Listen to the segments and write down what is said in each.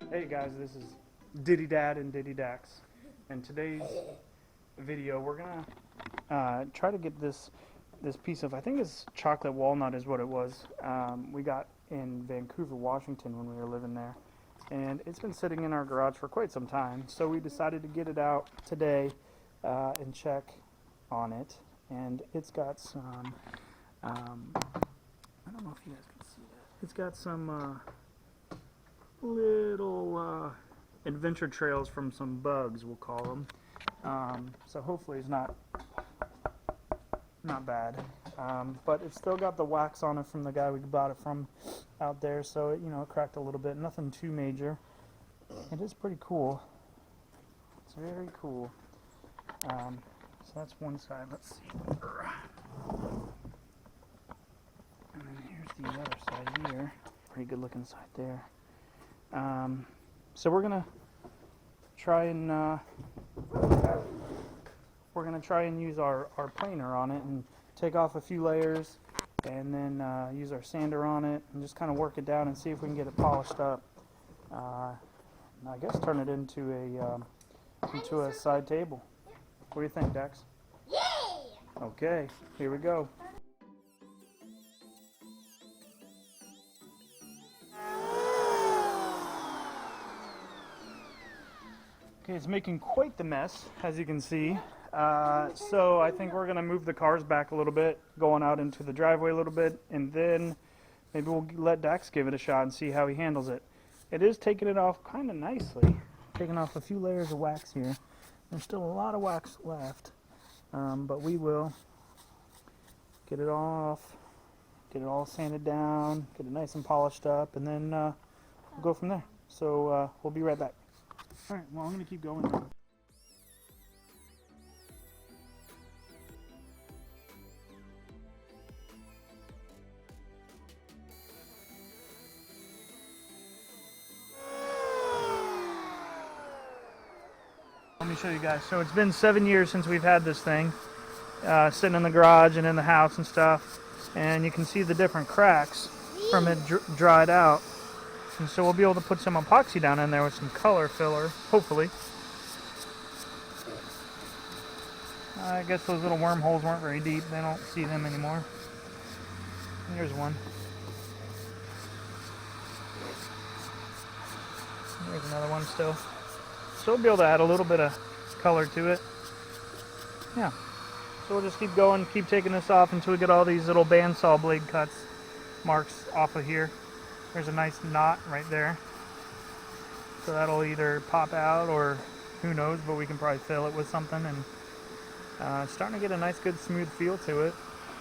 Hey guys, this is Diddy Dad and Diddy Dax. In today's video, we're gonna try to get this piece of, I think it's chocolate walnut is what it was. We got in Vancouver, Washington when we were living there, and it's been sitting in our garage for quite some time. So we decided to get it out today and check on it. And it's got some, I don't know if you guys can see that. It's got some little adventure trails from some bugs, we'll call them. So hopefully it's not bad. But it's still got the wax on it from the guy we bought it from out there, so it, it cracked a little bit. Nothing too major. It is pretty cool. It's very cool. So that's one side. Let's see. And then here's the other side here. Pretty good looking side there. So we're gonna try and use our planer on it and take off a few layers, and then use our sander on it and just kind of work it down and see if we can get it polished up. And I guess turn it into a side table. What do you think, Dex? Yay! Okay, here we go. Okay, it's making quite the mess, as you can see. So I think we're going to move the cars back a little bit, going out into the driveway a little bit, and then maybe we'll let Dax give it a shot and see how he handles it. It is taking it off kind of nicely. Taking off a few layers of wax here. There's still a lot of wax left, but we will get it off, get it all sanded down, get it nice and polished up, and then we'll go from there. So we'll be right back. Alright, well, I'm going to keep going now. Let me show you guys. So it's been 7 years since we've had this thing sitting in the garage and in the house and stuff, and you can see the different cracks from it dried out. And so we'll be able to put some epoxy down in there with some color filler, hopefully. I guess those little wormholes weren't very deep. They don't see them anymore. Here's one. There's another one still. So we'll be able to add a little bit of color to it. Yeah. So we'll just keep going, keep taking this off until we get all these little bandsaw blade cuts marks off of here. There's a nice knot right there. So that'll either pop out or who knows, but we can probably fill it with something. And it's starting to get a nice good smooth feel to it.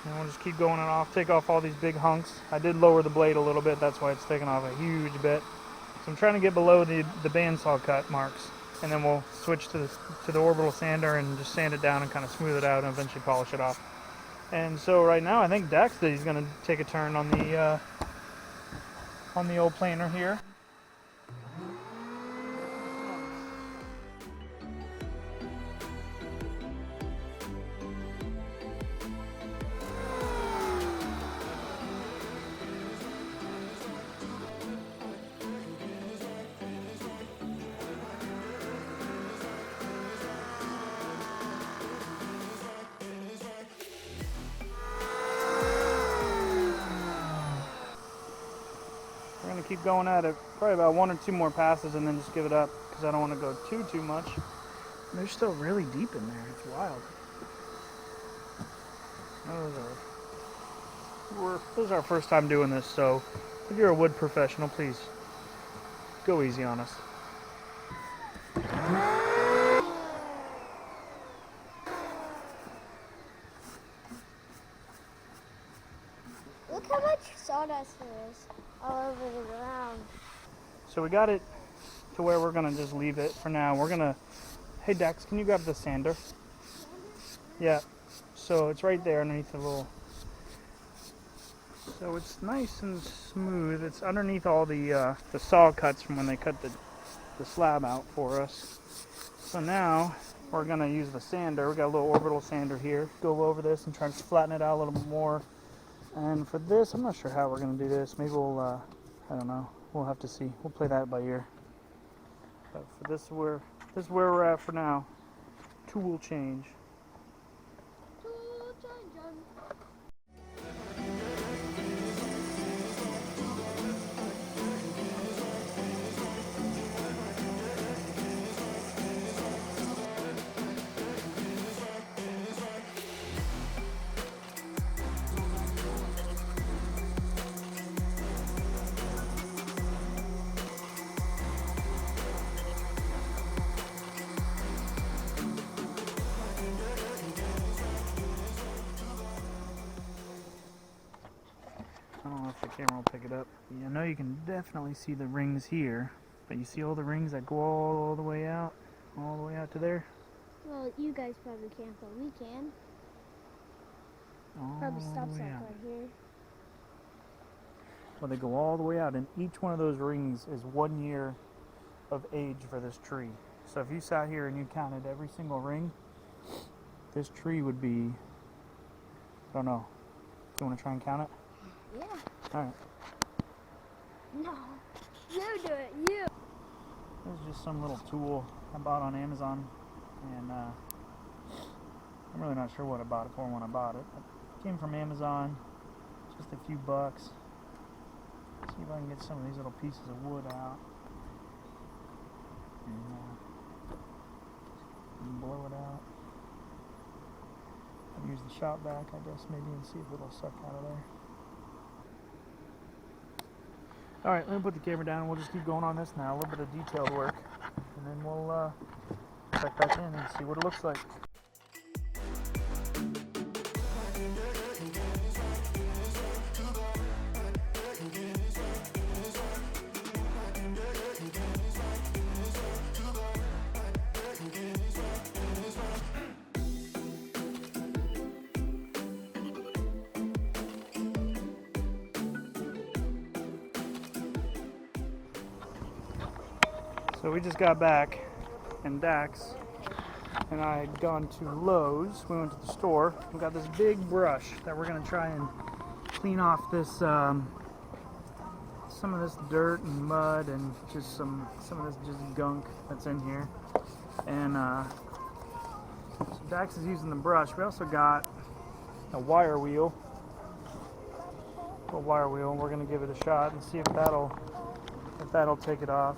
And we'll just keep going and off, take off all these big hunks. I did lower the blade a little bit, that's why it's taking off a huge bit. So I'm trying to get below the bandsaw cut marks. And then we'll switch to the orbital sander and just sand it down and kind of smooth it out and eventually polish it off. And so right now I think Dax is going to take a turn on the old planer here. We're going to keep going at it, probably about one or two more passes and then just give it up because I don't want to go too much. And they're still really deep in there, it's wild. This is our first time doing this, so if you're a wood professional, please go easy on us. Look how much sawdust there is all over the ground. So we got it to where we're going to just leave it for now. We're going to... Hey, Dax, can you grab the sander? Yeah. So it's right there underneath the little... So it's nice and smooth. It's underneath all the saw cuts from when they cut the slab out for us. So now we're going to use the sander. We got a little orbital sander here. Go over this and try to flatten it out a little bit more. And for this, I'm not sure how we're going to do this. Maybe we'll, I don't know. We'll have to see. We'll play that by ear. But for this is where we're at for now. Tool change. I don't know if the camera will pick it up. I know you can definitely see the rings here, but you see all the rings that go all the way out to there? Well, you guys probably can't, but we can. All Probably the stops way like out. right here. Well, they go all the way out, and each one of those rings is 1 year of age for this tree. So if you sat here and you counted every single ring, this tree would be, I don't know, do you want to try and count it? Yeah. Alright. No. You do it. You. This is just some little tool I bought on Amazon, and I'm really not sure what I bought it for when I bought it. It came from Amazon, just a few bucks. See if I can get some of these little pieces of wood out and blow it out. I'll use the shop vac, I guess, maybe, and see if it'll suck out of there. Alright, let me put the camera down and we'll just keep going on this now. A little bit of detailed work, and then we'll check back in and see what it looks like. So we just got back, and Dax and I had gone to Lowe's. We went to the store. We got this big brush that we're gonna try and clean off this, some of this dirt and mud and just some of this just gunk that's in here. And so Dax is using the brush. We also got a wire wheel, and we're gonna give it a shot and see if that'll take it off.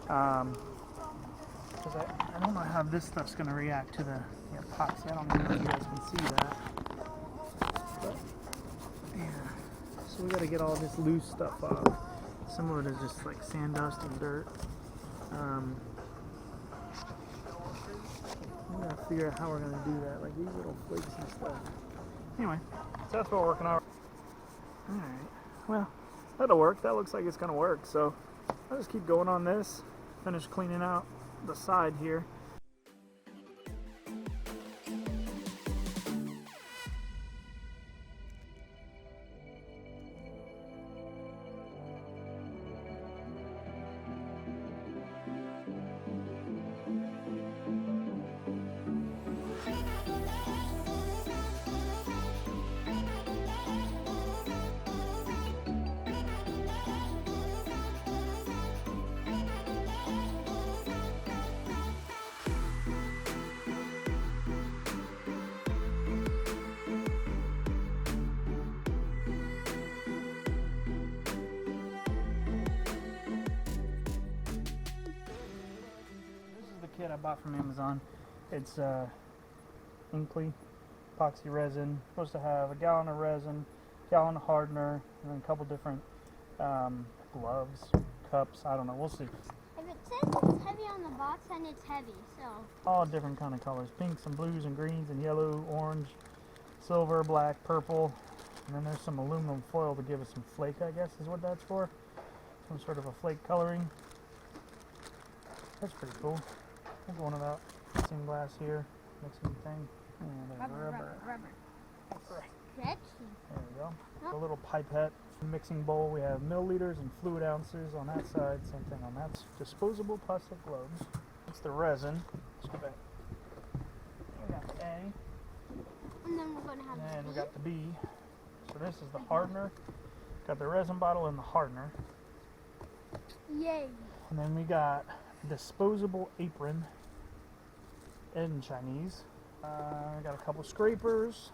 Because I don't know how this stuff's going to react to the epoxy. I don't know if you guys can see that. But, yeah. So we got to get all this loose stuff off. Some of it is just like sand dust and dirt. We got to figure out how we're going to do that. Like these little flakes and stuff. Anyway, so that's what we're working on. Alright. Well, that'll work. That looks like it's going to work. So I'll just keep going on this. Finish cleaning out the side here. Kit I bought from Amazon. It's Inkley epoxy resin. Supposed to have a gallon of resin, gallon of hardener, and then a couple different gloves, cups. I don't know. We'll see. If it says it's heavy on the box, then it's heavy. So all different kind of colors: pinks and blues and greens and yellow, orange, silver, black, purple, and then there's some aluminum foil to give us some flake. I guess is what that's for. Some sort of a flake coloring. That's pretty cool. We'll go one of that mixing glass here, mixing thing, and rubber. Stretchy. There we go. A little pipette, mixing bowl. We have milliliters and fluid ounces on that side. Same thing on that. Disposable plastic globes. It's the resin. Let's go back. We got the A. And then we're going to have And the we B. got the B. So this is the hardener. Got the resin bottle and the hardener. Yay. And then we got a disposable apron in Chinese. We got a couple scrapers.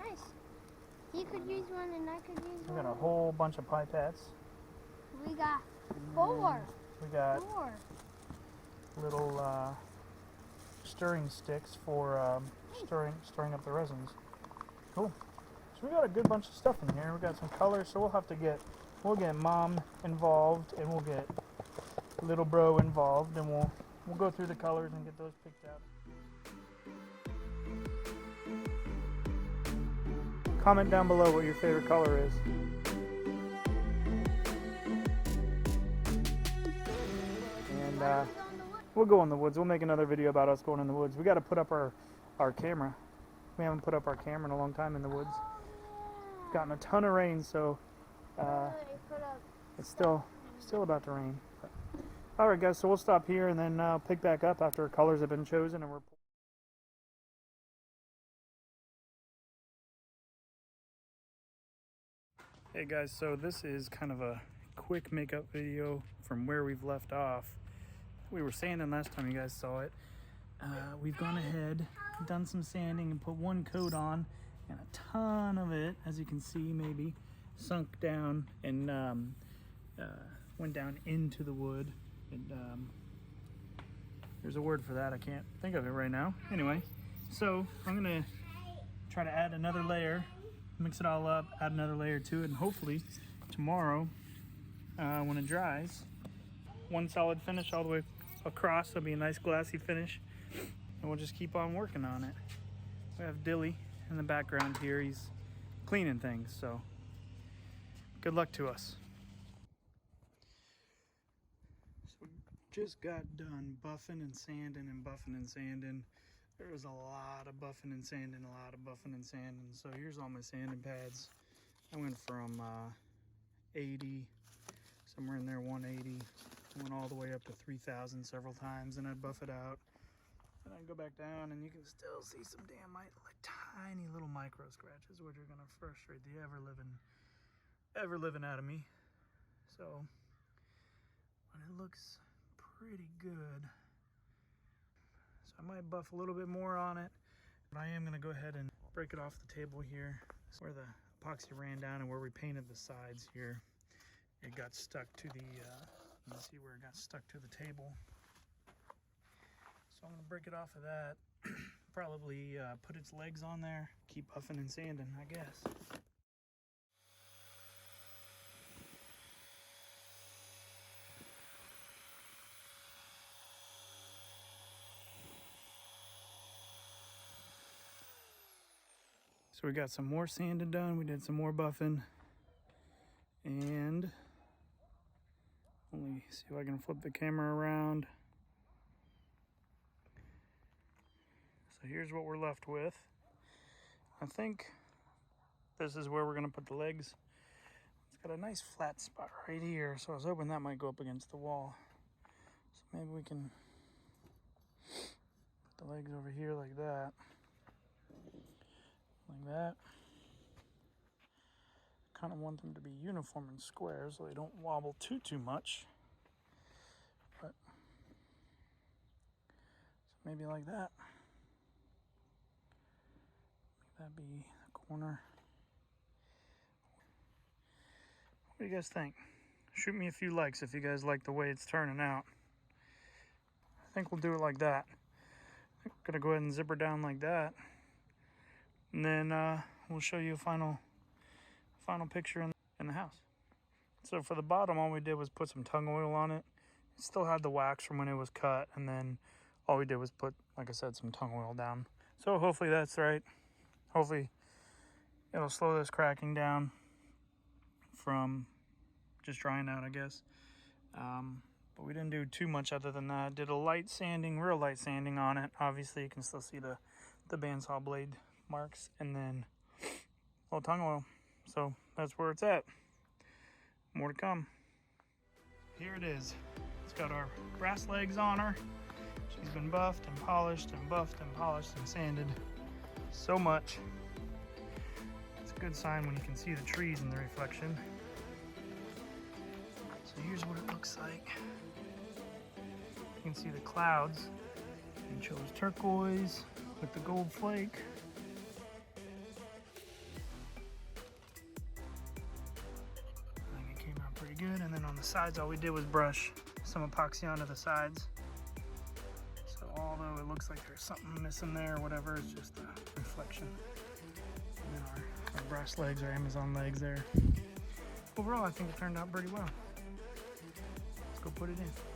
Nice. You could use one and I could use We one. got a whole bunch of pipettes. We got 4. We got 4. little stirring sticks for stirring up the resins. Cool. So we got a good bunch of stuff in here. We got some colors, so we'll get mom involved, and we'll get little bro involved, and we'll go through the colors and get those picked out. Comment down below what your favorite color is. And we'll go in the woods. We'll make another video about us going in the woods. We got to put up our camera. We haven't put up our camera in a long time in the woods. It's gotten a ton of rain, so it's still about to rain. All right, guys. So we'll stop here and then pick back up after colors have been chosen and we're. Hey guys, so this is kind of a quick makeup video from where we've left off. We were sanding last time you guys saw it. We've gone ahead, done some sanding and put one coat on, and a ton of it, as you can see maybe, sunk down and went down into the wood. And there's a word for that, I can't think of it right now. Anyway, so I'm gonna try to add another layer, mix it all up, add another layer to it, and hopefully tomorrow when it dries, one solid finish all the way across. It'll be a nice glassy finish, and we'll just keep on working on it. We have Dilly in the background here. He's cleaning things, so good luck to us. So we just got done buffing and sanding and buffing and sanding. There was a lot of buffing and sanding, a lot of buffing and sanding. So here's all my sanding pads. I went from 80, somewhere in there, 180. Went all the way up to 3,000 several times, and I'd buff it out. And I'd go back down, and you can still see some damn like tiny little micro scratches, which are gonna frustrate the ever living out of me. So, but it looks pretty good. So I might buff a little bit more on it, but I am gonna go ahead and break it off the table here. That's where the epoxy ran down and where we painted the sides here. It got stuck to the, you can see where it got stuck to the table. So I'm gonna break it off of that. Probably put its legs on there, keep buffing and sanding, I guess. So we got some more sanding done, we did some more buffing, and let me see if I can flip the camera around. So here's what we're left with. I think this is where we're gonna put the legs. It's got a nice flat spot right here, so I was hoping that might go up against the wall. So maybe we can put the legs over here like that. Like that. Kind of want them to be uniform and square so they don't wobble too much. But so maybe like that. Make that be the corner. What do you guys think? Shoot me a few likes if you guys like the way it's turning out. I think we'll do it like that. I'm gonna go ahead and zip her down like that. And then we'll show you a final picture in the house. So for the bottom, all we did was put some tung oil on it. It still had the wax from when it was cut, and then all we did was put, like I said, some tung oil down. So hopefully that's right. Hopefully it'll slow this cracking down from just drying out, I guess. But we didn't do too much other than that. Did a light sanding, real light sanding on it. Obviously you can still see the bandsaw blade marks, and then a little tung oil. So that's where it's at. More to come. Here it is. It's got our brass legs on her. She's been buffed and polished and buffed and polished and sanded so much. It's a good sign when you can see the trees in the reflection. So here's what it looks like. You can see the clouds. And chose turquoise with the gold flake. I think it came out pretty good. And then on the sides, all we did was brush some epoxy onto the sides. So although it looks like there's something missing there or whatever, it's just a reflection. And then our brass legs, our Amazon legs there. Overall, I think it turned out pretty well. Let's go put it in.